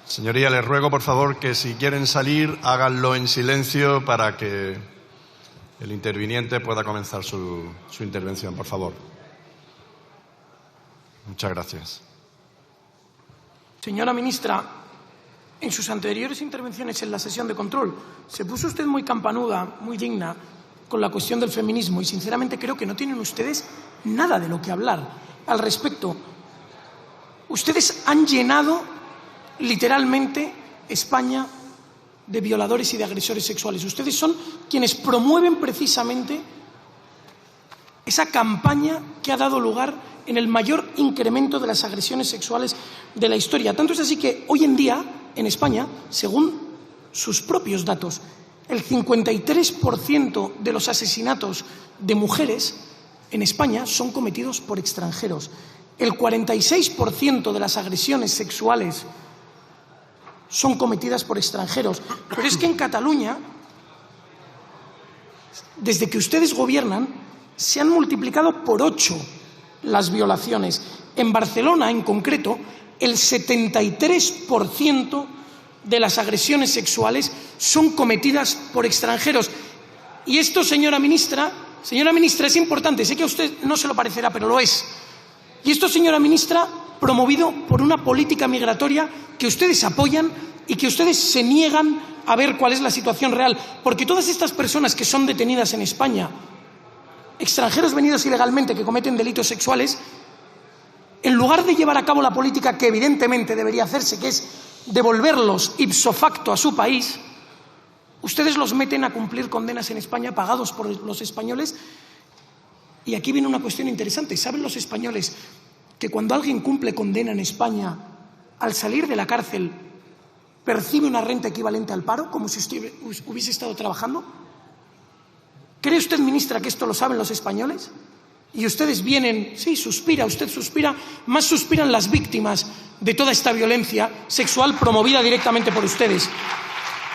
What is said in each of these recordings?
Señoría, les ruego, por favor, que si quieren salir, háganlo en silencio para que el interviniente pueda comenzar su intervención, por favor. Muchas gracias. Señora ministra, en sus anteriores intervenciones en la sesión de control se puso usted muy campanuda, muy digna, con la cuestión del feminismo y, sinceramente, creo que no tienen ustedes nada de lo que hablar al respecto. Ustedes han llenado literalmente España de violadores y de agresores sexuales. Ustedes son quienes promueven precisamente esa campaña que ha dado lugar en el mayor incremento de las agresiones sexuales de la historia. Tanto es así que hoy en día, en España, según sus propios datos, el 53% de los asesinatos de mujeres en España son cometidos por extranjeros. El 46% de las agresiones sexuales son cometidas por extranjeros. Pero es que en Cataluña, desde que ustedes gobiernan, se han multiplicado por 8 las violaciones. En Barcelona, en concreto, el 73% de las agresiones sexuales son cometidas por extranjeros. Y esto, señora ministra, es importante. Sé que a usted no se lo parecerá, pero lo es. Y esto, señora ministra, promovido por una política migratoria que ustedes apoyan y que ustedes se niegan a ver cuál es la situación real. Porque todas estas personas que son detenidas en España, extranjeros venidos ilegalmente que cometen delitos sexuales, en lugar de llevar a cabo la política que evidentemente debería hacerse, que es devolverlos ipso facto a su país, ustedes los meten a cumplir condenas en España pagados por los españoles. Y aquí viene una cuestión interesante. ¿Saben los españoles que cuando alguien cumple condena en España, al salir de la cárcel, percibe una renta equivalente al paro, como si usted hubiese estado trabajando? ¿Cree usted, ministra, que esto lo saben los españoles? Y ustedes vienen, sí, suspira, usted suspira, más suspiran las víctimas de toda esta violencia sexual promovida directamente por ustedes.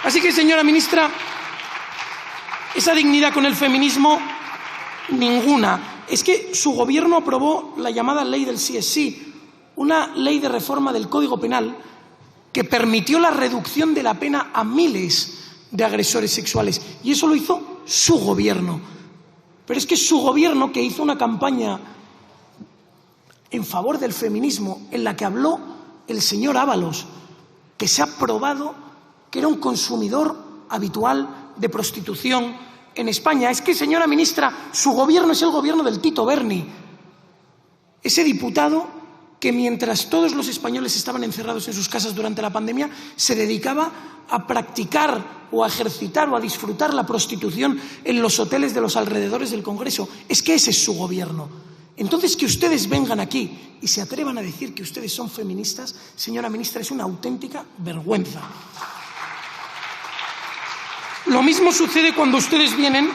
Así que, señora ministra, esa dignidad con el feminismo, ninguna. Es que su gobierno aprobó la llamada ley del sí es sí, una ley de reforma del Código Penal que permitió la reducción de la pena a miles de agresores sexuales. Y eso lo hizo su gobierno. Pero es que su gobierno, que hizo una campaña en favor del feminismo en la que habló el señor Ábalos, que se ha probado que era un consumidor habitual de prostitución en España. Es que, señora ministra, su gobierno es el gobierno del Tito Berni, ese diputado que mientras todos los españoles estaban encerrados en sus casas durante la pandemia, se dedicaba a practicar o a ejercitar o a disfrutar la prostitución en los hoteles de los alrededores del Congreso. Es que ese es su gobierno. Entonces, que ustedes vengan aquí y se atrevan a decir que ustedes son feministas, señora ministra, es una auténtica vergüenza. Lo mismo sucede cuando ustedes vienen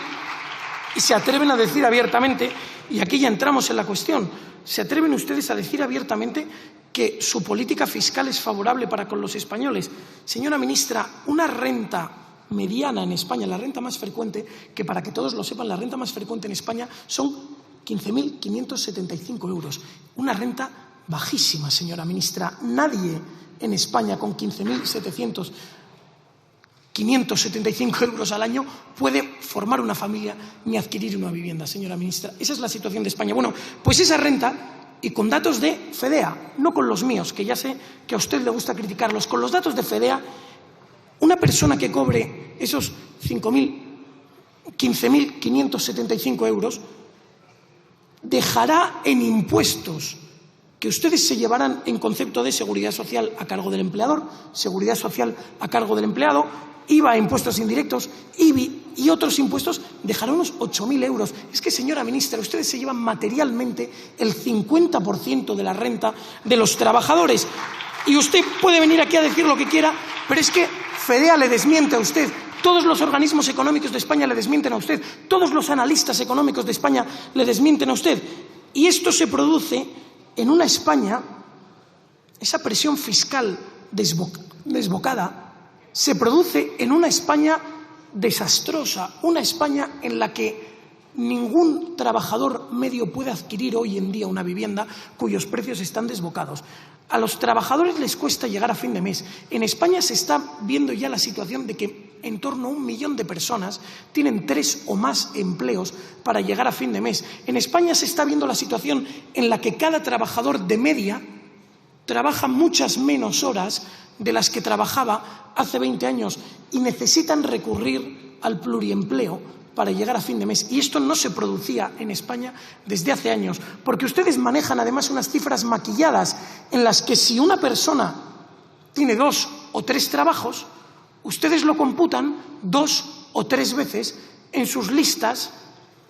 y se atreven a decir abiertamente, y aquí ya entramos en la cuestión, se atreven ustedes a decir abiertamente que su política fiscal es favorable para con los españoles. Señora ministra, una renta mediana en España, la renta más frecuente, que para que todos lo sepan, la renta más frecuente en España son 15.575 euros. Una renta bajísima, señora ministra. Nadie en España con 575 euros al año puede formar una familia ni adquirir una vivienda, señora ministra. Esa es la situación de España. Bueno, pues esa renta, y con datos de FEDEA, no con los míos, que ya sé que a usted le gusta criticarlos, con los datos de FEDEA, una persona que cobre esos 15.575 euros dejará en impuestos que ustedes se llevarán en concepto de seguridad social a cargo del empleador, seguridad social a cargo del empleado, IVA, impuestos indirectos, IBI y otros impuestos, dejará unos 8.000 euros. Es que, señora ministra, ustedes se llevan materialmente el 50% de la renta de los trabajadores. Y usted puede venir aquí a decir lo que quiera, pero es que FEDEA le desmiente a usted. Todos los organismos económicos de España le desmienten a usted. Todos los analistas económicos de España le desmienten a usted. Y esto se produce en una España, esa presión fiscal desbocada, se produce en una España desastrosa, una España en la que ningún trabajador medio puede adquirir hoy en día una vivienda cuyos precios están desbocados. A los trabajadores les cuesta llegar a fin de mes. En España se está viendo ya la situación de que en torno a 1 millón de personas tienen 3 o más empleos para llegar a fin de mes. En España se está viendo la situación en la que cada trabajador de media trabaja muchas menos horas de las que trabajaba hace 20 años y necesitan recurrir al pluriempleo para llegar a fin de mes. Y esto no se producía en España desde hace años, porque ustedes manejan además unas cifras maquilladas en las que si una persona tiene 2 o 3 trabajos, ustedes lo computan 2 o 3 veces en sus listas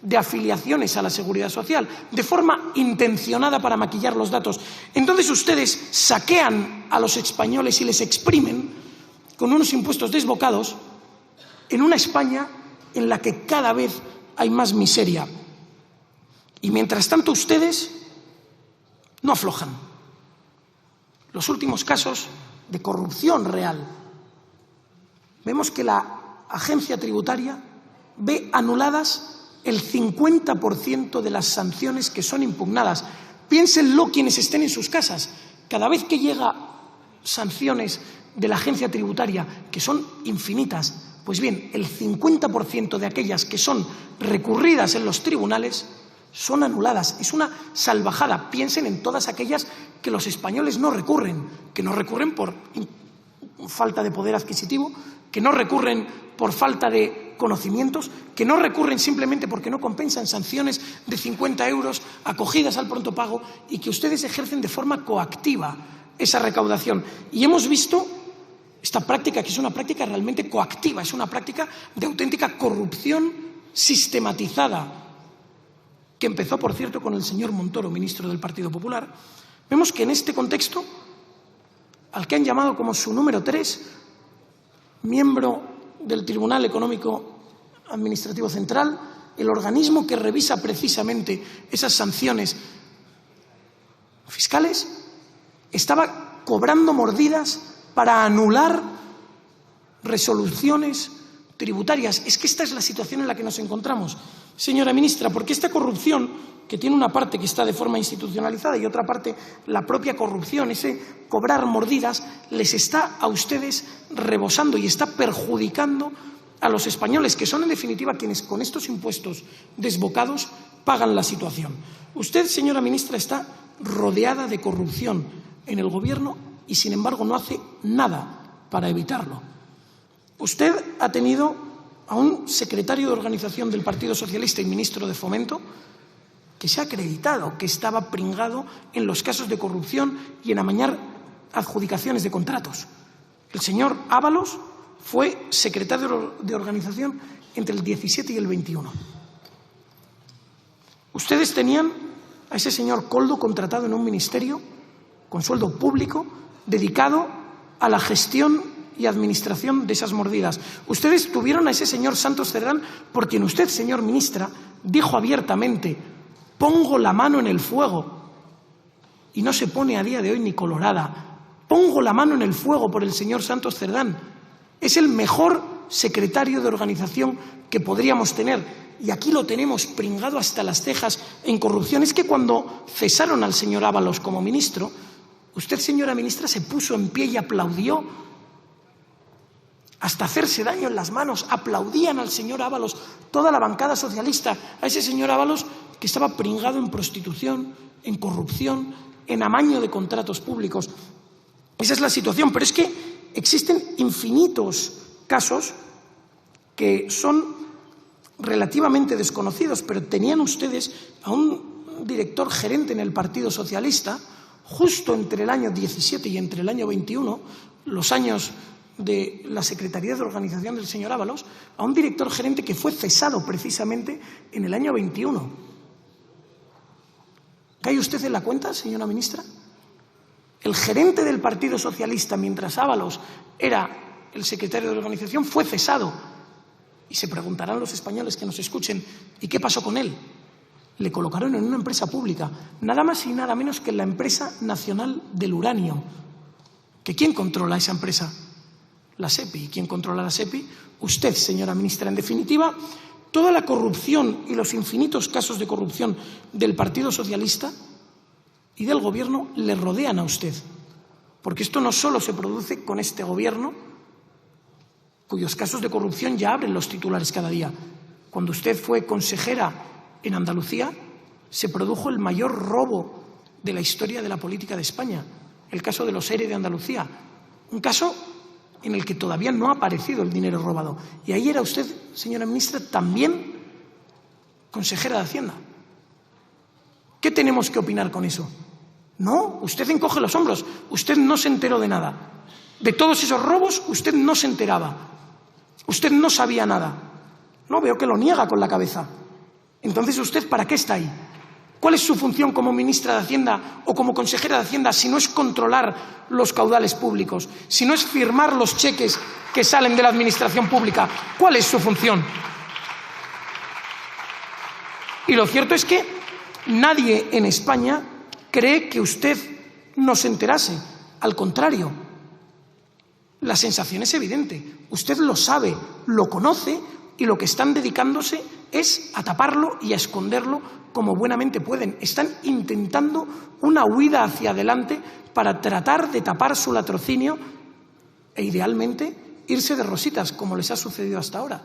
de afiliaciones a la Seguridad Social, de forma intencionada para maquillar los datos. Entonces ustedes saquean a los españoles y les exprimen con unos impuestos desbocados en una España en la que cada vez hay más miseria. Y mientras tanto ustedes no aflojan. Los últimos casos de corrupción real. Vemos que la agencia tributaria ve anuladas el 50% de las sanciones que son impugnadas. Piénsenlo quienes estén en sus casas. Cada vez que llega sanciones de la agencia tributaria, que son infinitas, pues bien, el 50% de aquellas que son recurridas en los tribunales son anuladas. Es una salvajada. Piensen en todas aquellas que los españoles no recurren, que no recurren por falta de poder adquisitivo, que no recurren por falta de conocimientos, que no recurren simplemente porque no compensan sanciones de 50 euros acogidas al pronto pago y que ustedes ejercen de forma coactiva esa recaudación. Y hemos visto esta práctica, que es una práctica realmente coactiva, es una práctica de auténtica corrupción sistematizada, que empezó, por cierto, con el señor Montoro, ministro del Partido Popular. Vemos que en este contexto, al que han llamado como su número 3, miembro del Tribunal Económico Administrativo Central, el organismo que revisa precisamente esas sanciones fiscales, estaba cobrando mordidas para anular resoluciones tributarias. Es que esta es la situación en la que nos encontramos, señora ministra, porque esta corrupción, que tiene una parte que está de forma institucionalizada y otra parte la propia corrupción, ese cobrar mordidas, les está a ustedes rebosando y está perjudicando a los españoles, que son en definitiva quienes con estos impuestos desbocados pagan la situación. Usted, señora ministra, está rodeada de corrupción en el Gobierno y, sin embargo, no hace nada para evitarlo. Usted ha tenido a un secretario de organización del Partido Socialista y ministro de Fomento que se ha acreditado que estaba pringado en los casos de corrupción y en amañar adjudicaciones de contratos. El señor Ábalos fue secretario de organización entre el 17 y el 21. Ustedes tenían a ese señor Koldo contratado en un ministerio con sueldo público dedicado a la gestión y administración de esas mordidas. Ustedes tuvieron a ese señor Santos Cerdán, por quien usted, señor ministra, dijo abiertamente: pongo la mano en el fuego, y no se pone a día de hoy ni colorada. Pongo la mano en el fuego por el señor Santos Cerdán. Es el mejor secretario de organización que podríamos tener. Y aquí lo tenemos pringado hasta las cejas en corrupción. Es que cuando cesaron al señor Ábalos como ministro, usted, señora ministra, se puso en pie y aplaudió hasta hacerse daño en las manos. Aplaudían al señor Ábalos, toda la bancada socialista, a ese señor Ábalos que estaba pringado en prostitución, en corrupción, en amaño de contratos públicos. Esa es la situación, pero es que existen infinitos casos que son relativamente desconocidos, pero tenían ustedes a un director gerente en el Partido Socialista justo entre el año 17 y entre el año 21, los años de la Secretaría de Organización del señor Ábalos, a un director gerente que fue cesado precisamente en el año 21. ¿Cae usted en la cuenta, señora ministra? El gerente del Partido Socialista, mientras Ábalos era el secretario de organización, fue cesado. Y se preguntarán los españoles que nos escuchen: ¿y qué pasó con él? Le colocaron en una empresa pública, nada más y nada menos que la Empresa Nacional del Uranio. ¿Que quién controla esa empresa? La SEPI. ¿Y quién controla la SEPI? Usted, señora ministra. En definitiva, toda la corrupción y los infinitos casos de corrupción del Partido Socialista y del Gobierno le rodean a usted. Porque esto no solo se produce con este Gobierno, cuyos casos de corrupción ya abren los titulares cada día. Cuando usted fue consejera en Andalucía, se produjo el mayor robo de la historia de la política de España, el caso de los ERE de Andalucía. Un caso en el que todavía no ha aparecido el dinero robado. Y ahí era usted, señora ministra, también consejera de Hacienda. ¿Qué tenemos que opinar con eso? No, usted encoge los hombros. Usted no se enteró de nada. De todos esos robos, usted no se enteraba. Usted no sabía nada. No, veo que lo niega con la cabeza. Entonces, ¿usted para qué está ahí? ¿Cuál es su función como ministra de Hacienda o como consejera de Hacienda si no es controlar los caudales públicos, si no es firmar los cheques que salen de la administración pública? ¿Cuál es su función? Y lo cierto es que nadie en España cree que usted no se enterase. Al contrario, la sensación es evidente. Usted lo sabe, lo conoce y lo que están dedicándose es a taparlo y a esconderlo como buenamente pueden. Están intentando una huida hacia adelante para tratar de tapar su latrocinio e, idealmente, irse de rositas, como les ha sucedido hasta ahora.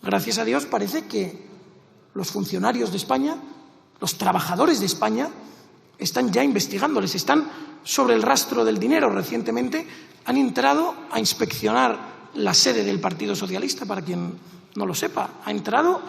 Gracias a Dios parece que los funcionarios de España, los trabajadores de España, están ya investigándoles, están sobre el rastro del dinero. Recientemente han entrado a inspeccionar la sede del Partido Socialista, para quien no lo sepa. Ha entrado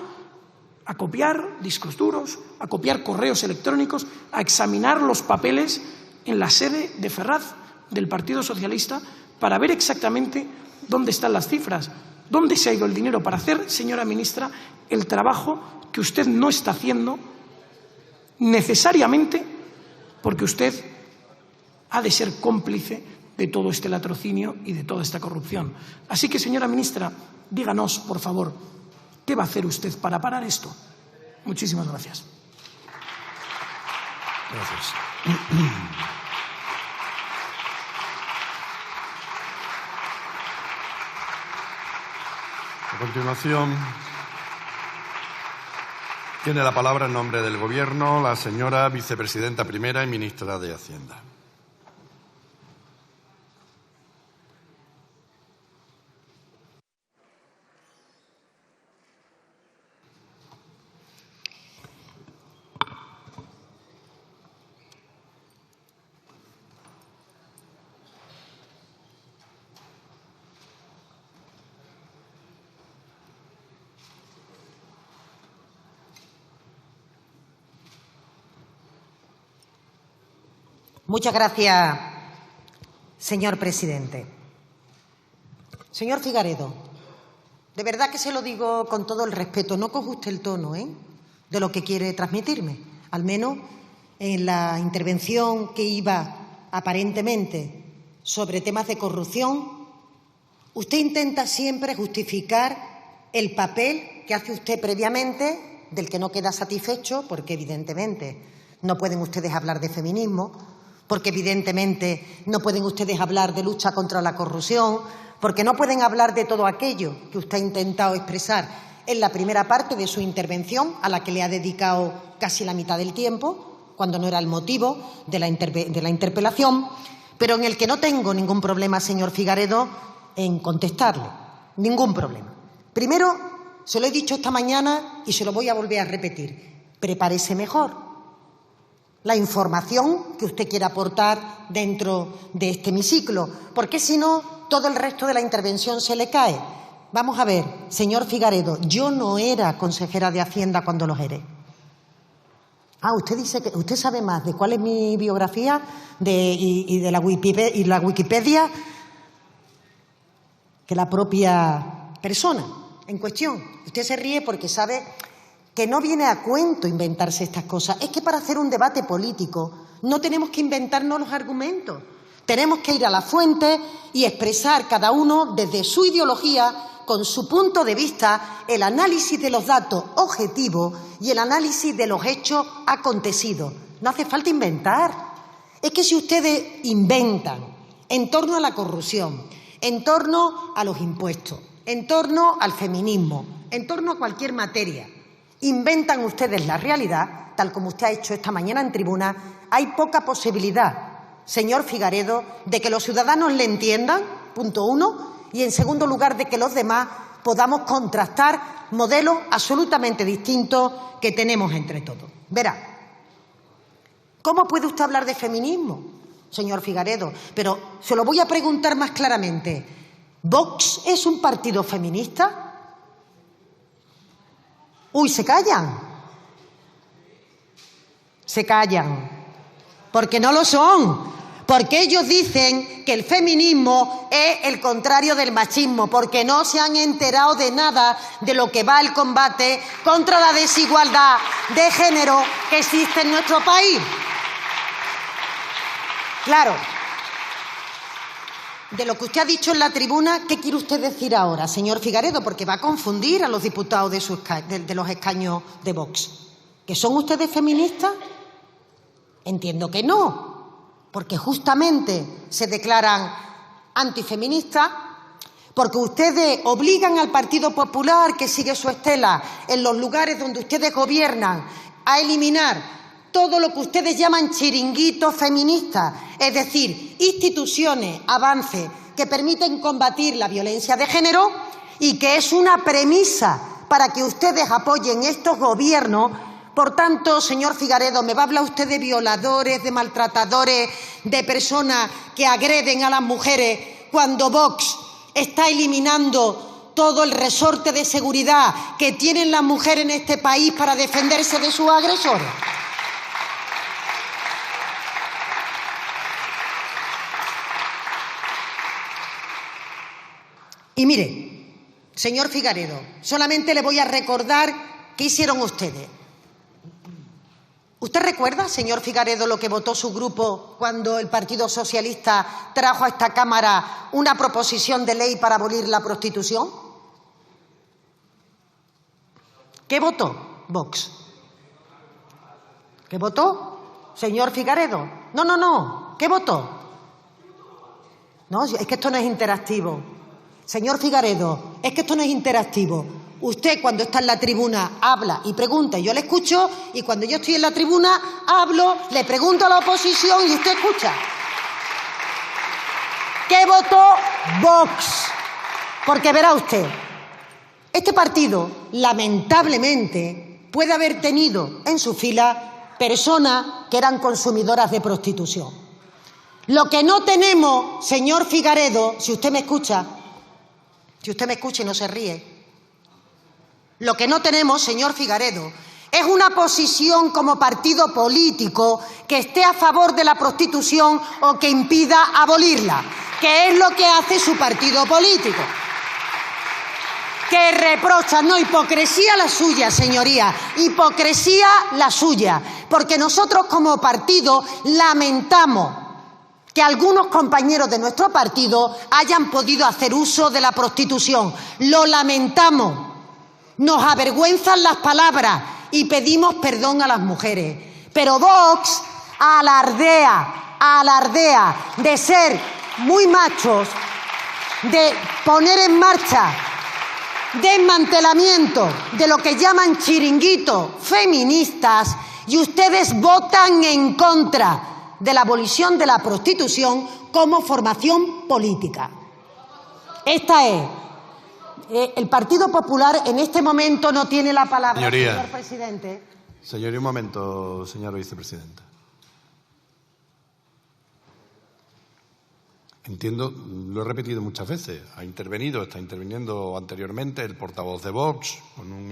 a copiar discos duros, a copiar correos electrónicos, a examinar los papeles en la sede de Ferraz del Partido Socialista para ver exactamente dónde están las cifras, dónde se ha ido el dinero, para hacer, señora ministra, el trabajo que usted no está haciendo necesariamente porque usted ha de ser cómplice de todo este latrocinio y de toda esta corrupción. Así que, señora ministra, díganos, por favor, ¿qué va a hacer usted para parar esto? Muchísimas gracias. Gracias. A continuación, tiene la palabra en nombre del Gobierno la señora vicepresidenta primera y ministra de Hacienda. Muchas gracias, señor presidente. Señor Figaredo, de verdad que se lo digo con todo el respeto, no coge usted el tono de lo que quiere transmitirme. Al menos en la intervención que iba aparentemente sobre temas de corrupción, usted intenta siempre justificar el papel que hace usted previamente, del que no queda satisfecho, porque evidentemente no pueden ustedes hablar de feminismo, porque evidentemente no pueden ustedes hablar de lucha contra la corrupción, porque no pueden hablar de todo aquello que usted ha intentado expresar en la primera parte de su intervención, a la que le ha dedicado casi la mitad del tiempo, cuando no era el motivo de la interpelación, pero en el que no tengo ningún problema, señor Figaredo, en contestarle. Ningún problema. Primero, se lo he dicho esta mañana y se lo voy a volver a repetir. Prepárese mejor. La información que usted quiera aportar dentro de este hemiciclo, porque si no, todo el resto de la intervención se le cae. Vamos a ver, señor Figaredo, yo no era consejera de Hacienda cuando los ERE. Usted dice que usted sabe más de cuál es mi biografía y de la Wikipedia que la propia persona en cuestión. Usted se ríe porque sabe que no viene a cuento inventarse estas cosas. Es que para hacer un debate político no tenemos que inventarnos los argumentos. Tenemos que ir a la fuente y expresar cada uno desde su ideología, con su punto de vista, el análisis de los datos objetivos y el análisis de los hechos acontecidos. No hace falta inventar. Es que si ustedes inventan en torno a la corrupción, en torno a los impuestos, en torno al feminismo, en torno a cualquier materia, inventan ustedes la realidad, tal como usted ha hecho esta mañana en tribuna, hay poca posibilidad, señor Figaredo, de que los ciudadanos le entiendan, punto uno, y en segundo lugar, de que los demás podamos contrastar modelos absolutamente distintos que tenemos entre todos. Verá, ¿cómo puede usted hablar de feminismo, señor Figaredo? Pero se lo voy a preguntar más claramente. ¿Vox es un partido feminista? Uy, se callan. Se callan. Porque no lo son. Porque ellos dicen que el feminismo es el contrario del machismo, porque no se han enterado de nada de lo que va el combate contra la desigualdad de género que existe en nuestro país. Claro, de lo que usted ha dicho en la tribuna, ¿qué quiere usted decir ahora, señor Figaredo? Porque va a confundir a los diputados de los escaños de Vox. ¿Que son ustedes feministas? Entiendo que no, porque justamente se declaran antifeministas, porque ustedes obligan al Partido Popular, que sigue su estela, en los lugares donde ustedes gobiernan, a eliminar todo lo que ustedes llaman chiringuitos feministas, es decir, instituciones, avances que permiten combatir la violencia de género y que es una premisa para que ustedes apoyen estos gobiernos. Por tanto, señor Figaredo, ¿me va a hablar usted de violadores, de maltratadores, de personas que agreden a las mujeres cuando Vox está eliminando todo el resorte de seguridad que tienen las mujeres en este país para defenderse de sus agresores? Y mire, señor Figaredo, solamente le voy a recordar qué hicieron ustedes. ¿Usted recuerda, señor Figaredo, lo que votó su grupo cuando el Partido Socialista trajo a esta Cámara una proposición de ley para abolir la prostitución? ¿Qué votó Vox? ¿Qué votó, señor Figaredo? No. ¿Qué votó? No, es que esto no es interactivo. Señor Figaredo, es que esto no es interactivo. Usted, cuando está en la tribuna, habla y pregunta y yo le escucho, y cuando yo estoy en la tribuna, hablo, le pregunto a la oposición y usted escucha. ¿Qué votó Vox? Porque verá usted, este partido, lamentablemente, puede haber tenido en su fila personas que eran consumidoras de prostitución. Lo que no tenemos, señor Figaredo, si usted me escucha y no se ríe, lo que no tenemos, señor Figaredo, es una posición como partido político que esté a favor de la prostitución o que impida abolirla, que es lo que hace su partido político. Que reprocha, no, hipocresía la suya, señoría, hipocresía la suya, porque nosotros como partido lamentamos que algunos compañeros de nuestro partido hayan podido hacer uso de la prostitución. Lo lamentamos. Nos avergüenzan las palabras y pedimos perdón a las mujeres. Pero Vox alardea de ser muy machos, de poner en marcha desmantelamiento de lo que llaman chiringuitos feministas, y ustedes votan en contra de la abolición de la prostitución como formación política. Esta es. El Partido Popular en este momento no tiene la palabra, señor presidente. Señoría, un momento, señora vicepresidenta. Entiendo, lo he repetido muchas veces, está interviniendo anteriormente el portavoz de Vox con un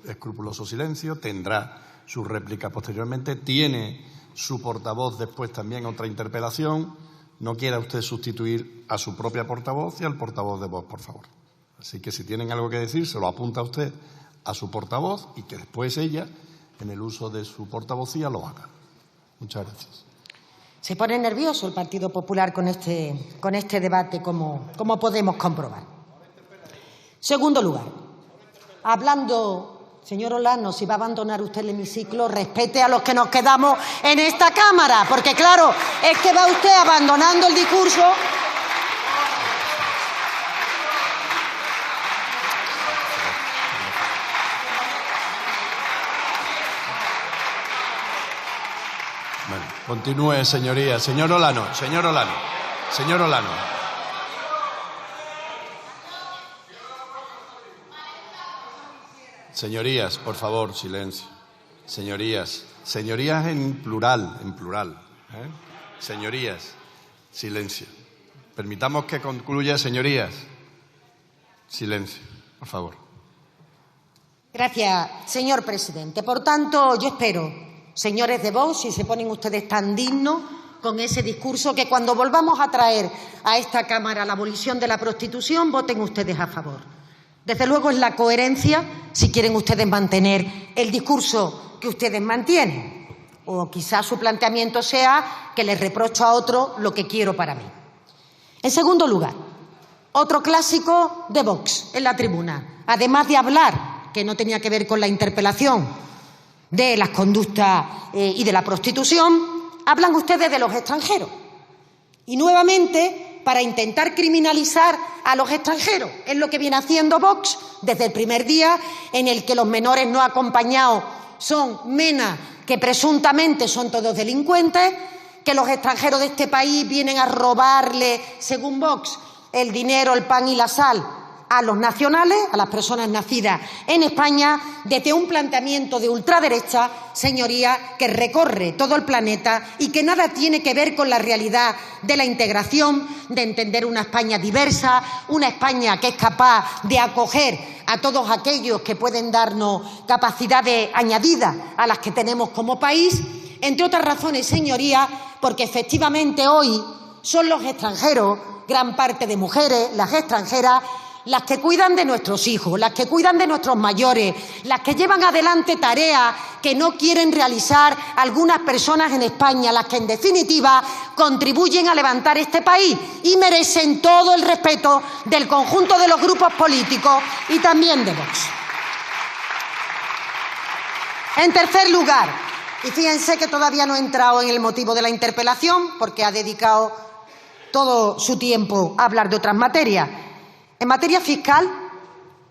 escrupuloso silencio, tendrá su réplica posteriormente, tiene su portavoz después también otra interpelación. No quiera usted sustituir a su propia portavoz y al portavoz de Vox, por favor. Así que si tienen algo que decir, se lo apunta usted a su portavoz y que después ella, en el uso de su portavocía, lo haga. Muchas gracias. Se pone nervioso el Partido Popular con este debate, como podemos comprobar. Segundo lugar, hablando, señor Olano, si va a abandonar usted el hemiciclo, respete a los que nos quedamos en esta Cámara, porque claro, es que va usted abandonando el discurso. Continúe, señoría. Señor Olano. Señorías, por favor, silencio. Señorías en plural, ¿eh? Señorías, silencio. Permitamos que concluya, señorías. Silencio, por favor. Gracias, señor presidente. Por tanto, yo espero, señores de Vox, si se ponen ustedes tan dignos con ese discurso, que cuando volvamos a traer a esta Cámara la abolición de la prostitución, voten ustedes a favor. Desde luego es la coherencia si quieren ustedes mantener el discurso que ustedes mantienen. O quizás su planteamiento sea que les reprocho a otro lo que quiero para mí. En segundo lugar, otro clásico de Vox en la tribuna. Además de hablar, que no tenía que ver con la interpelación, de las conductas y de la prostitución, hablan ustedes de los extranjeros. Y nuevamente, para intentar criminalizar a los extranjeros. Es lo que viene haciendo Vox desde el primer día, en el que los menores no acompañados son menas, que presuntamente son todos delincuentes, que los extranjeros de este país vienen a robarle, según Vox, el dinero, el pan y la sal a los nacionales, a las personas nacidas en España, desde un planteamiento de ultraderecha, señoría, que recorre todo el planeta y que nada tiene que ver con la realidad de la integración, de entender una España diversa, una España que es capaz de acoger a todos aquellos que pueden darnos capacidades añadidas a las que tenemos como país, entre otras razones, señoría, porque efectivamente hoy son los extranjeros, gran parte de mujeres, las extranjeras, las que cuidan de nuestros hijos, las que cuidan de nuestros mayores, las que llevan adelante tareas que no quieren realizar algunas personas en España, las que en definitiva contribuyen a levantar este país y merecen todo el respeto del conjunto de los grupos políticos y también de Vox. En tercer lugar, y fíjense que todavía no he entrado en el motivo de la interpelación porque ha dedicado todo su tiempo a hablar de otras materias. En materia fiscal,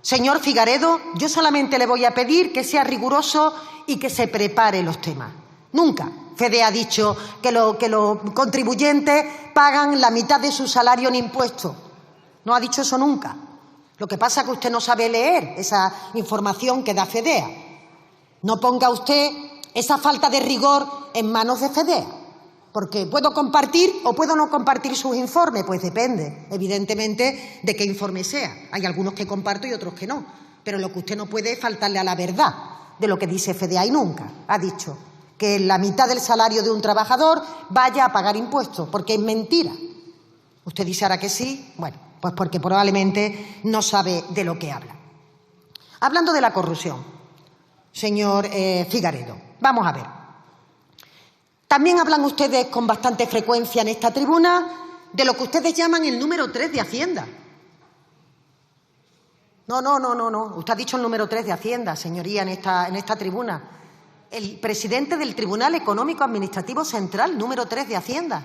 señor Figaredo, yo solamente le voy a pedir que sea riguroso y que se prepare los temas. Nunca FEDE ha dicho que los contribuyentes pagan la mitad de su salario en impuestos. No ha dicho eso nunca. Lo que pasa es que usted no sabe leer esa información que da FEDEA. No ponga usted esa falta de rigor en manos de FEDEA. Porque puedo compartir o puedo no compartir sus informes, pues depende, evidentemente, de qué informe sea. Hay algunos que comparto y otros que no. Pero lo que usted no puede es faltarle a la verdad de lo que dice FEDEA y nunca ha dicho que la mitad del salario de un trabajador vaya a pagar impuestos, porque es mentira. Usted dice ahora que sí, bueno, pues porque probablemente no sabe de lo que habla. Hablando de la corrupción, señor Figaredo, vamos a ver. También hablan ustedes con bastante frecuencia en esta tribuna de lo que ustedes llaman el número 3 de Hacienda. No. Usted ha dicho el número 3 de Hacienda, señoría, en esta tribuna. El presidente del Tribunal Económico Administrativo Central, número 3 de Hacienda.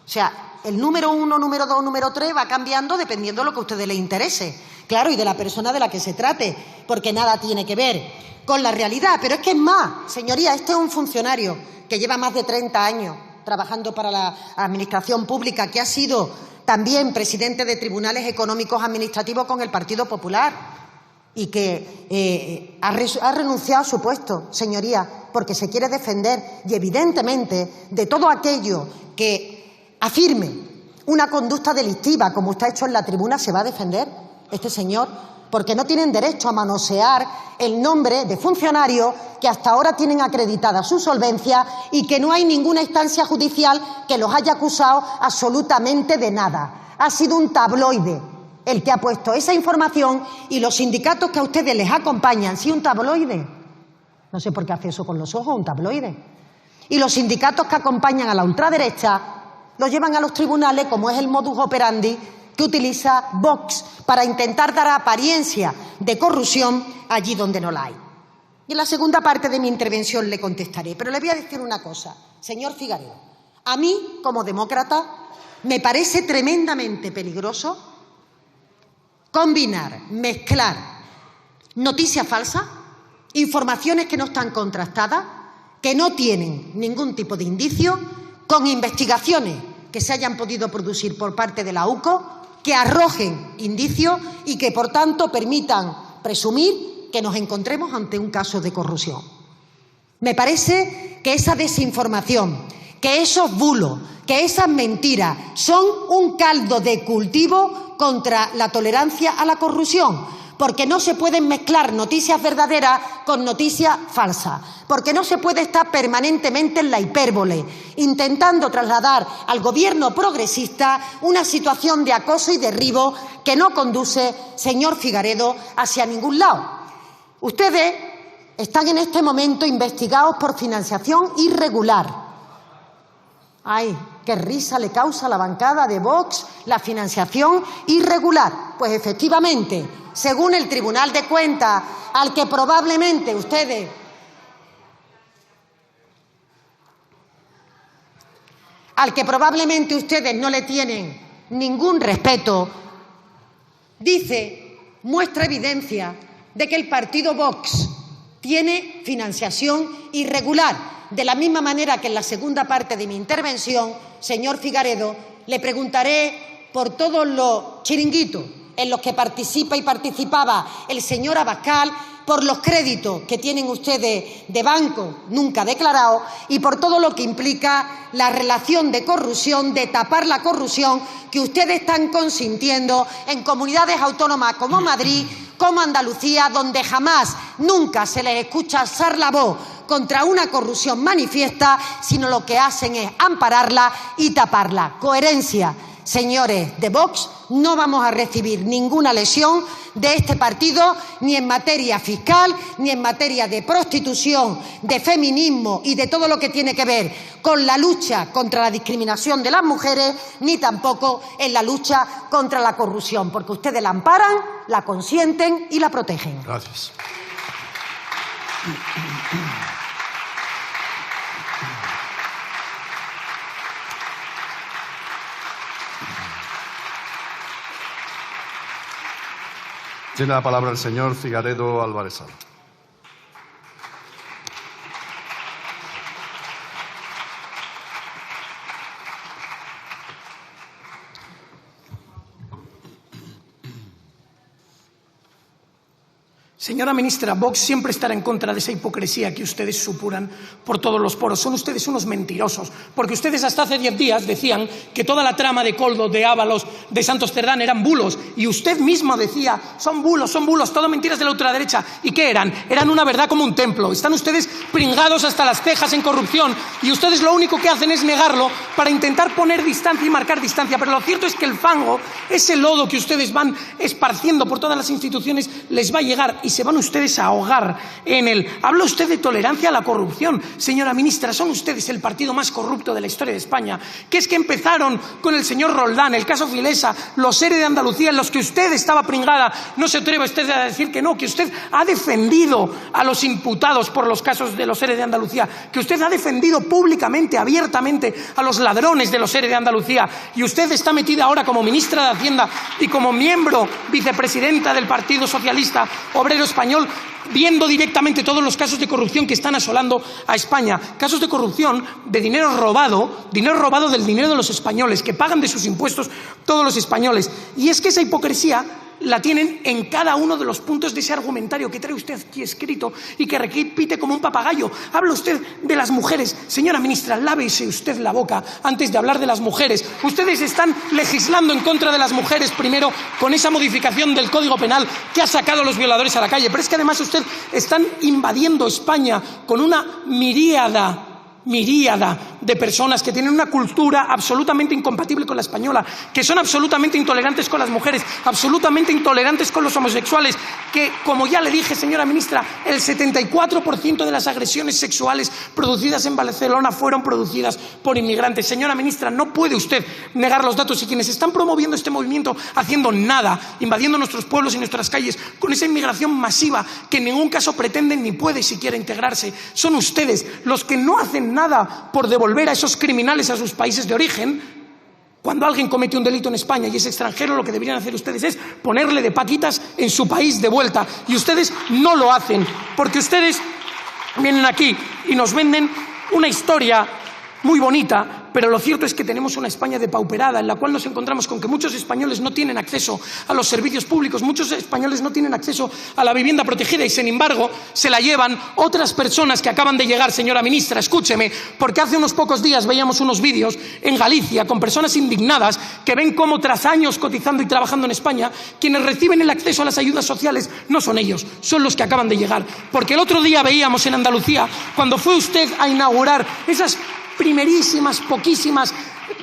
O sea, el número 1, número 2, número 3 va cambiando dependiendo de lo que a ustedes les interese. Claro, y de la persona de la que se trate, porque nada tiene que ver con la realidad. Pero es que es más, señoría, este es un funcionario que lleva más de 30 años trabajando para la Administración Pública, que ha sido también presidente de tribunales económicos administrativos con el Partido Popular y que ha renunciado a su puesto, señoría, porque se quiere defender y, evidentemente, de todo aquello que afirme una conducta delictiva, como usted ha hecho en la tribuna, se va a defender este señor, porque no tienen derecho a manosear el nombre de funcionarios que hasta ahora tienen acreditada su solvencia y que no hay ninguna instancia judicial que los haya acusado absolutamente de nada. Ha sido un tabloide el que ha puesto esa información y los sindicatos que a ustedes les acompañan. ¿Sí, un tabloide? No sé por qué hace eso con los ojos, un tabloide. Y los sindicatos que acompañan a la ultraderecha los llevan a los tribunales, como es el modus operandi que utiliza Vox para intentar dar apariencia de corrupción allí donde no la hay. Y en la segunda parte de mi intervención le contestaré. Pero le voy a decir una cosa, señor Figaredo. A mí, como demócrata, me parece tremendamente peligroso combinar, mezclar noticias falsas, informaciones que no están contrastadas, que no tienen ningún tipo de indicio, con investigaciones que se hayan podido producir por parte de la UCO, que arrojen indicios y que, por tanto, permitan presumir que nos encontremos ante un caso de corrupción. Me parece que esa desinformación, que esos bulos, que esas mentiras son un caldo de cultivo contra la tolerancia a la corrupción, porque no se pueden mezclar noticias verdaderas con noticias falsas, porque no se puede estar permanentemente en la hipérbole, intentando trasladar al Gobierno progresista una situación de acoso y derribo que no conduce, señor Figaredo, hacia ningún lado. Ustedes están en este momento investigados por financiación irregular. ¡Ay, qué risa le causa a la bancada de Vox la financiación irregular! Pues efectivamente, según el Tribunal de Cuentas, al que probablemente ustedes no le tienen ningún respeto, muestra evidencia de que el partido Vox tiene financiación irregular. De la misma manera que en la segunda parte de mi intervención, señor Figaredo, le preguntaré por todos los chiringuitos en los que participa y participaba el señor Abascal, por los créditos que tienen ustedes de banco nunca declarados y por todo lo que implica la relación de corrupción, de tapar la corrupción que ustedes están consintiendo en comunidades autónomas como Madrid, como Andalucía, donde jamás, nunca se les escucha alzar la voz contra una corrupción manifiesta, sino lo que hacen es ampararla y taparla. Coherencia. Señores de Vox, no vamos a recibir ninguna lesión de este partido, ni en materia fiscal, ni en materia de prostitución, de feminismo y de todo lo que tiene que ver con la lucha contra la discriminación de las mujeres, ni tampoco en la lucha contra la corrupción, porque ustedes la amparan, la consienten y la protegen. Gracias. Tiene la palabra el señor Figaredo Álvarez Sala. Señora ministra, Vox siempre estará en contra de esa hipocresía que ustedes supuran por todos los poros. Son ustedes unos mentirosos, porque ustedes hasta hace 10 días decían que toda la trama de Koldo, de Ábalos, de Santos Cerdán eran bulos, y usted mismo decía, son bulos, todo mentiras de la ultraderecha. ¿Y qué eran? Eran una verdad como un templo. Están ustedes pringados hasta las cejas en corrupción, y ustedes lo único que hacen es negarlo para intentar poner distancia y marcar distancia. Pero lo cierto es que el fango, ese lodo que ustedes van esparciendo por todas las instituciones, les va a llegar y se van ustedes a ahogar en él. Habla usted de tolerancia a la corrupción. Señora ministra, son ustedes el partido más corrupto de la historia de España. Que es que empezaron con el señor Roldán, el caso Filesa, los ERE de Andalucía, en los que usted estaba pringada. No se atreve usted a decir que no, que usted ha defendido a los imputados por los casos de los ERE de Andalucía, que usted ha defendido públicamente, abiertamente, a los ladrones de los ERE de Andalucía. Y usted está metida ahora como ministra de Hacienda y como miembro vicepresidenta del Partido Socialista Obrero Español, viendo directamente todos los casos de corrupción que están asolando a España. Casos de corrupción de dinero robado del dinero de los españoles, que pagan de sus impuestos todos los españoles. Y es que esa hipocresía la tienen en cada uno de los puntos de ese argumentario que trae usted aquí escrito y que repite como un papagayo. Habla usted de las mujeres. Señora ministra, lávese usted la boca antes de hablar de las mujeres. Ustedes están legislando en contra de las mujeres, primero con esa modificación del Código Penal que ha sacado a los violadores a la calle, pero es que además usted están invadiendo España con una miríada de personas que tienen una cultura absolutamente incompatible con la española, que son absolutamente intolerantes con las mujeres, absolutamente intolerantes con los homosexuales, que, como ya le dije, señora ministra, el 74% de las agresiones sexuales producidas en Barcelona fueron producidas por inmigrantes. Señora ministra, no puede usted negar los datos, y quienes están promoviendo este movimiento haciendo nada, invadiendo nuestros pueblos y nuestras calles con esa inmigración masiva que en ningún caso pretenden ni puede siquiera integrarse, son ustedes los que no hacen nada por devolver a esos criminales a sus países de origen. Cuando alguien comete un delito en España y es extranjero, lo que deberían hacer ustedes es ponerle de patitas en su país de vuelta. Y ustedes no lo hacen, porque ustedes vienen aquí y nos venden una historia muy bonita, pero lo cierto es que tenemos una España depauperada en la cual nos encontramos con que muchos españoles no tienen acceso a los servicios públicos, muchos españoles no tienen acceso a la vivienda protegida y, sin embargo, se la llevan otras personas que acaban de llegar, señora ministra, escúcheme, porque hace unos pocos días veíamos unos vídeos en Galicia con personas indignadas que ven cómo tras años cotizando y trabajando en España, quienes reciben el acceso a las ayudas sociales no son ellos, son los que acaban de llegar. Porque el otro día veíamos en Andalucía, cuando fue usted a inaugurar esas primerísimas, poquísimas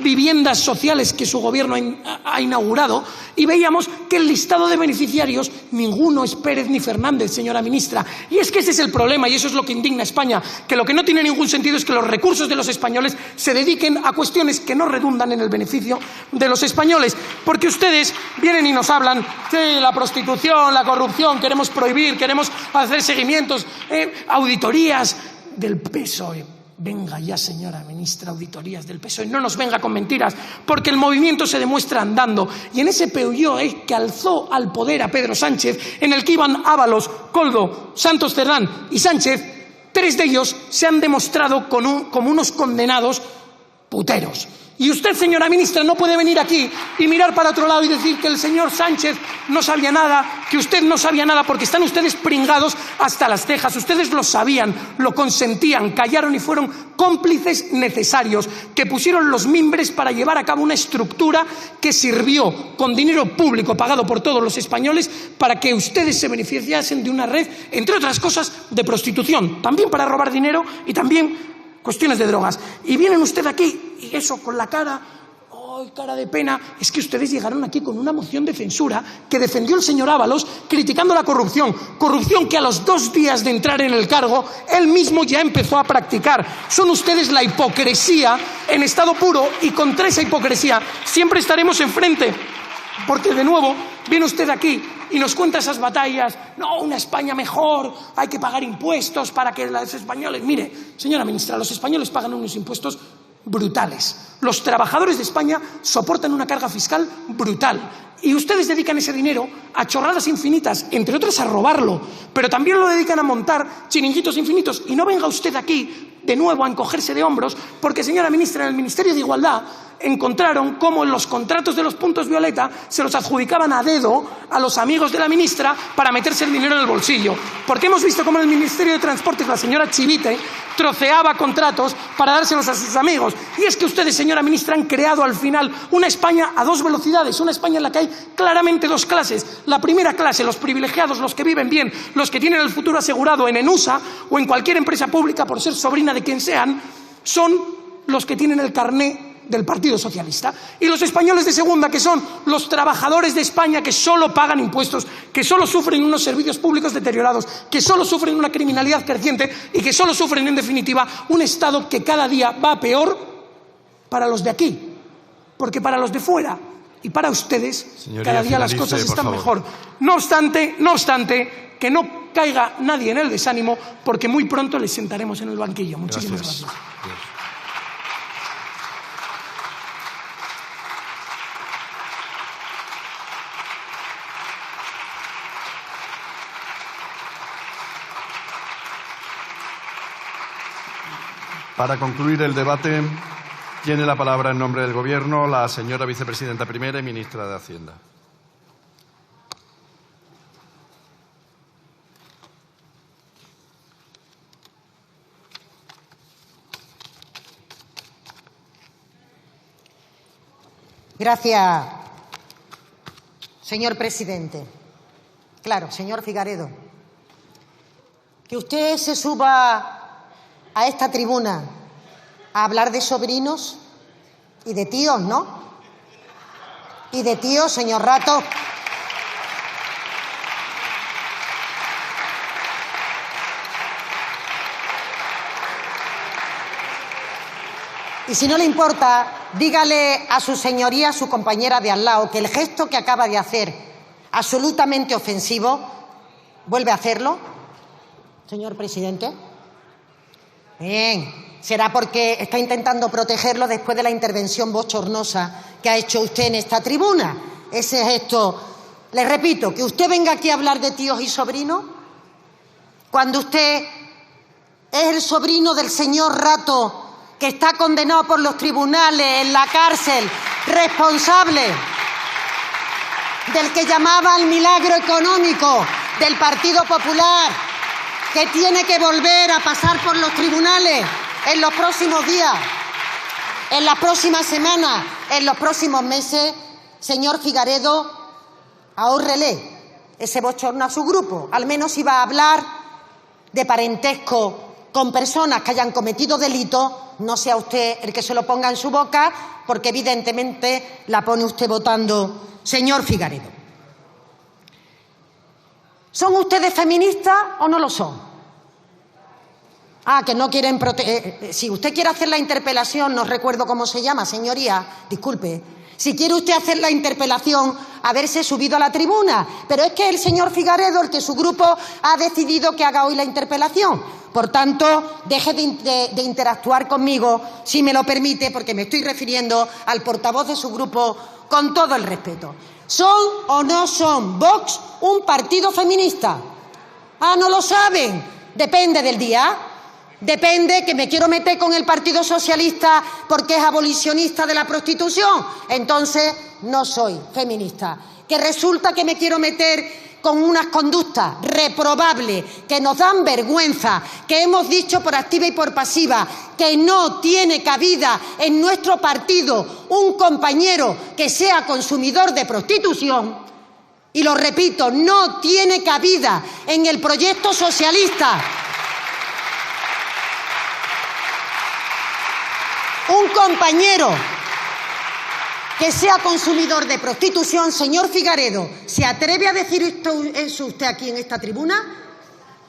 viviendas sociales que su gobierno ha inaugurado, y veíamos que el listado de beneficiarios ninguno es Pérez ni Fernández, señora ministra. Y es que ese es el problema y eso es lo que indigna a España, que lo que no tiene ningún sentido es que los recursos de los españoles se dediquen a cuestiones que no redundan en el beneficio de los españoles. Porque ustedes vienen y nos hablan de la prostitución, la corrupción, queremos prohibir, queremos hacer seguimientos, auditorías del PSOE. Venga ya, señora ministra, auditorías del PSOE, no nos venga con mentiras, porque el movimiento se demuestra andando. Y en ese PUIO que alzó al poder a Pedro Sánchez, en el que iban Ábalos, Coldo, Santos Cerdán y Sánchez, 3 de ellos se han demostrado como unos condenados puteros. Y usted, señora ministra, no puede venir aquí y mirar para otro lado y decir que el señor Sánchez no sabía nada, que usted no sabía nada, porque están ustedes pringados hasta las cejas. Ustedes lo sabían, lo consentían, callaron y fueron cómplices necesarios, que pusieron los mimbres para llevar a cabo una estructura que sirvió con dinero público pagado por todos los españoles para que ustedes se beneficiasen de una red, entre otras cosas, de prostitución, también para robar dinero y también cuestiones de drogas. Y vienen ustedes aquí, y eso con la cara, ¡ay, cara de pena! Es que ustedes llegaron aquí con una moción de censura que defendió el señor Ábalos criticando la corrupción. Corrupción que a los 2 días de entrar en el cargo, él mismo ya empezó a practicar. Son ustedes la hipocresía en estado puro y contra esa hipocresía siempre estaremos enfrente. Porque de nuevo viene usted aquí y nos cuenta esas batallas. No, una España mejor, hay que pagar impuestos para que los españoles... Mire, señora ministra, los españoles pagan unos impuestos brutales. Los trabajadores de España soportan una carga fiscal brutal. Y ustedes dedican ese dinero a chorradas infinitas, entre otras a robarlo, pero también lo dedican a montar chiringuitos infinitos. Y no venga usted aquí de nuevo a encogerse de hombros, porque, señora ministra, en el Ministerio de Igualdad encontraron cómo en los contratos de los puntos violeta se los adjudicaban a dedo a los amigos de la ministra para meterse el dinero en el bolsillo. Porque hemos visto cómo en el Ministerio de Transportes la señora Chivite troceaba contratos para dárselos a sus amigos. Y es que ustedes, señora ministra, han creado al final una España a 2 velocidades, una España en la que hay claramente 2 clases. La primera clase, los privilegiados, los que viven bien, los que tienen el futuro asegurado en ENUSA o en cualquier empresa pública por ser sobrina de quien sean, son los que tienen el carné del Partido Socialista. Y los españoles de segunda, que son los trabajadores de España, que solo pagan impuestos, que solo sufren unos servicios públicos deteriorados, que solo sufren una criminalidad creciente y que solo sufren, en definitiva, un Estado que cada día va peor para los de aquí. Porque para los de fuera y para ustedes, señoría, cada día las cosas están mejor. No obstante, que no caiga nadie en el desánimo, porque muy pronto les sentaremos en el banquillo. Muchísimas gracias. Para concluir el debate, tiene la palabra en nombre del Gobierno la señora vicepresidenta primera y ministra de Hacienda. Gracias, señor presidente. Claro, señor Figaredo, que usted se suba a esta tribuna a hablar de sobrinos y de tíos, ¿no? Y de tíos, señor Rato. Y si no le importa, dígale a su señoría, a su compañera de al lado, que el gesto que acaba de hacer, absolutamente ofensivo, vuelve a hacerlo. Señor presidente. Bien, será porque está intentando protegerlo después de la intervención bochornosa que ha hecho usted en esta tribuna. Ese gesto, le repito, que usted venga aquí a hablar de tíos y sobrinos, cuando usted es el sobrino del señor Rato, que está condenado por los tribunales en la cárcel, responsable del que llamaba el milagro económico del Partido Popular, que tiene que volver a pasar por los tribunales en los próximos días, en las próximas semanas, en los próximos meses. Señor Figaredo, ahórrele ese bochorno a su grupo. Al menos si va a hablar de parentesco con personas que hayan cometido delitos, no sea usted el que se lo ponga en su boca, porque evidentemente la pone usted votando, señor Figaredo. ¿Son ustedes feministas o no lo son? Que no quieren si usted quiere hacer la interpelación, no recuerdo cómo se llama, señoría, disculpe. Si quiere usted hacer la interpelación, haberse subido a la tribuna. Pero es que el señor Figaredo, el que su grupo ha decidido que haga hoy la interpelación. Por tanto, deje de interactuar conmigo, si me lo permite, porque me estoy refiriendo al portavoz de su grupo con todo el respeto. ¿Son o no son Vox un partido feminista? ¿No lo saben? Depende del día. Depende que me quiero meter con el Partido Socialista porque es abolicionista de la prostitución. Entonces no soy feminista. Que resulta que me quiero meter con unas conductas reprobables que nos dan vergüenza, que hemos dicho por activa y por pasiva que no tiene cabida en nuestro partido un compañero que sea consumidor de prostitución. Y lo repito, no tiene cabida en el proyecto socialista un compañero que sea consumidor de prostitución. Señor Figaredo, ¿se atreve a decir eso usted aquí en esta tribuna?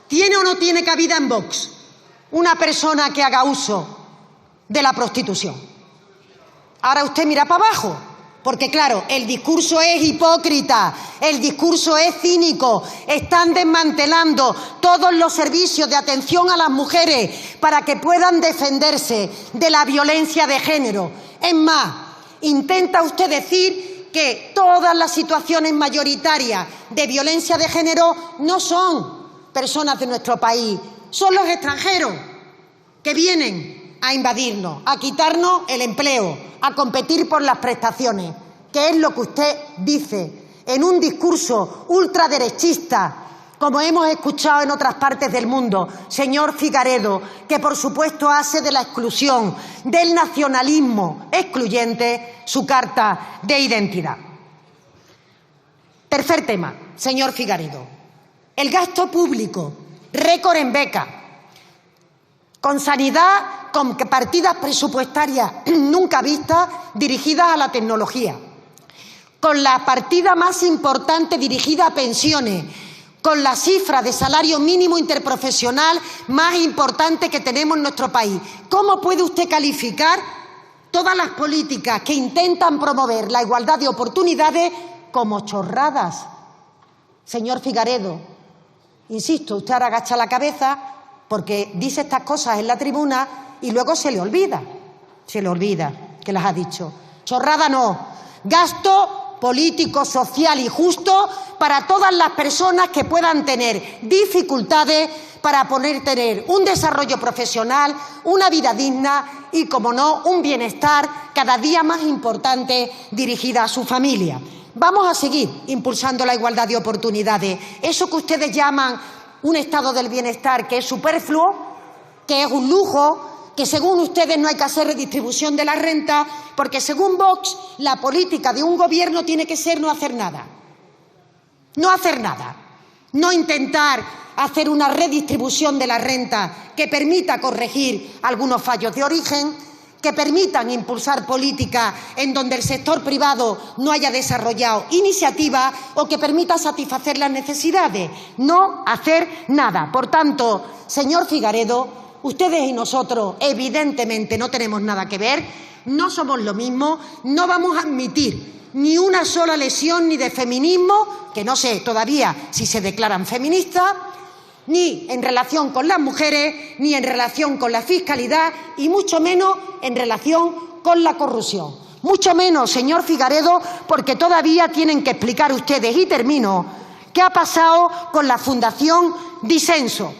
¿Tiene o no tiene cabida en Vox una persona que haga uso de la prostitución? Ahora usted mira para abajo, porque claro, el discurso es hipócrita, el discurso es cínico. Están desmantelando todos los servicios de atención a las mujeres para que puedan defenderse de la violencia de género. Es más, intenta usted decir que todas las situaciones mayoritarias de violencia de género no son personas de nuestro país, son los extranjeros que vienen a invadirnos, a quitarnos el empleo, a competir por las prestaciones, que es lo que usted dice en un discurso ultraderechista, como hemos escuchado en otras partes del mundo, señor Figaredo, que por supuesto hace de la exclusión, del nacionalismo excluyente, su carta de identidad. Tercer tema, señor Figaredo, el gasto público, récord en becas, con sanidad, con partidas presupuestarias nunca vistas dirigidas a la tecnología, con la partida más importante dirigida a pensiones, con la cifra de salario mínimo interprofesional más importante que tenemos en nuestro país. ¿Cómo puede usted calificar todas las políticas que intentan promover la igualdad de oportunidades como chorradas? Señor Figaredo, insisto, usted ahora agacha la cabeza porque dice estas cosas en la tribuna y luego se le olvida que las ha dicho. Chorrada no, gasto político, social y justo para todas las personas que puedan tener dificultades para poder tener un desarrollo profesional, una vida digna y, como no, un bienestar cada día más importante dirigida a su familia. Vamos a seguir impulsando la igualdad de oportunidades. Eso que ustedes llaman un estado del bienestar que es superfluo, que es un lujo, que según ustedes no hay que hacer redistribución de la renta, porque según Vox la política de un gobierno tiene que ser no hacer nada. No hacer nada. No intentar hacer una redistribución de la renta que permita corregir algunos fallos de origen, que permitan impulsar políticas en donde el sector privado no haya desarrollado iniciativas o que permita satisfacer las necesidades. No hacer nada. Por tanto, señor Figaredo, ustedes y nosotros evidentemente no tenemos nada que ver, no somos lo mismo, no vamos a admitir ni una sola lesión ni de feminismo, que no sé todavía si se declaran feministas, ni en relación con las mujeres, ni en relación con la fiscalidad y mucho menos en relación con la corrupción. Mucho menos, señor Figaredo, porque todavía tienen que explicar ustedes, y termino, qué ha pasado con la Fundación Disenso.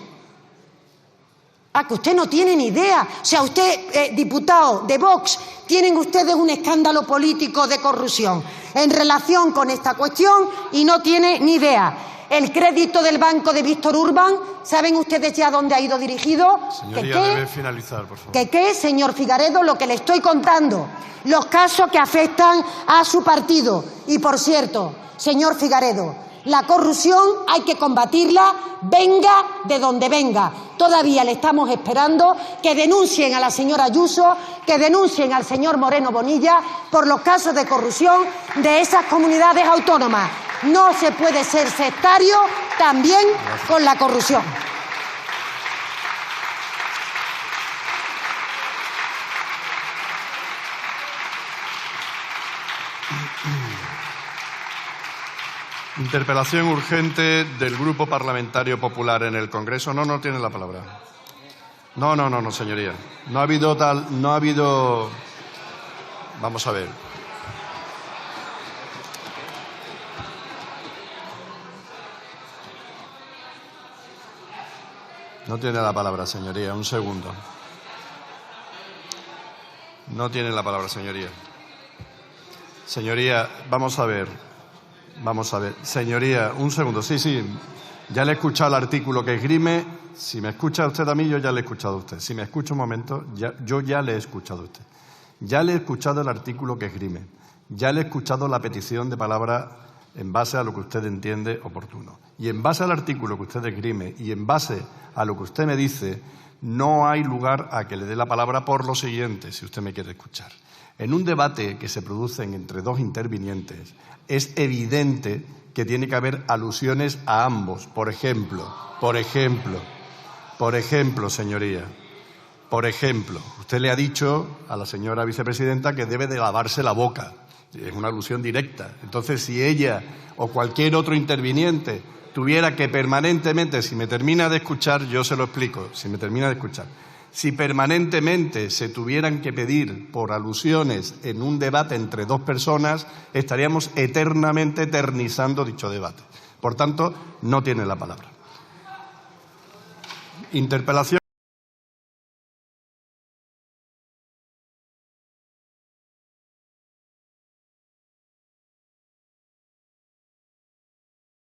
Ah, que usted no tiene ni idea. O sea, usted, diputado de Vox, tienen ustedes un escándalo político de corrupción en relación con esta cuestión y no tiene ni idea. El crédito del banco de Víctor Urbán, ¿saben ustedes ya dónde ha ido dirigido? Señoría, debe finalizar, por favor. ¿Qué, señor Figaredo? Lo que le estoy contando, los casos que afectan a su partido. Y, por cierto, señor Figaredo, la corrupción hay que combatirla, venga de donde venga. Todavía le estamos esperando que denuncien a la señora Ayuso, que denuncien al señor Moreno Bonilla por los casos de corrupción de esas comunidades autónomas. No se puede ser sectario también con la corrupción. Interpelación urgente del Grupo Parlamentario Popular en el Congreso. No tiene la palabra. No, señoría. No ha habido. Vamos a ver. No tiene la palabra, señoría. Un segundo. No tiene la palabra, señoría. Señoría, vamos a ver. Señoría, un segundo. Sí. Ya le he escuchado el artículo que esgrime. Si me escucha usted a mí, yo ya le he escuchado a usted. Si me escucha un momento, yo ya le he escuchado a usted. Ya le he escuchado el artículo que esgrime. Ya le he escuchado la petición de palabra en base a lo que usted entiende oportuno. Y en base al artículo que usted esgrime y en base a lo que usted me dice, no hay lugar a que le dé la palabra por lo siguiente, si usted me quiere escuchar. En un debate que se produce entre dos intervinientes, es evidente que tiene que haber alusiones a ambos. Por ejemplo, señoría, usted le ha dicho a la señora vicepresidenta que debe de lavarse la boca. Es una alusión directa. Entonces, si ella o cualquier otro interviniente tuviera que permanentemente, si me termina de escuchar, yo se lo explico, si permanentemente se tuvieran que pedir por alusiones en un debate entre dos personas, estaríamos eternizando dicho debate. Por tanto, no tiene la palabra. Interpelación.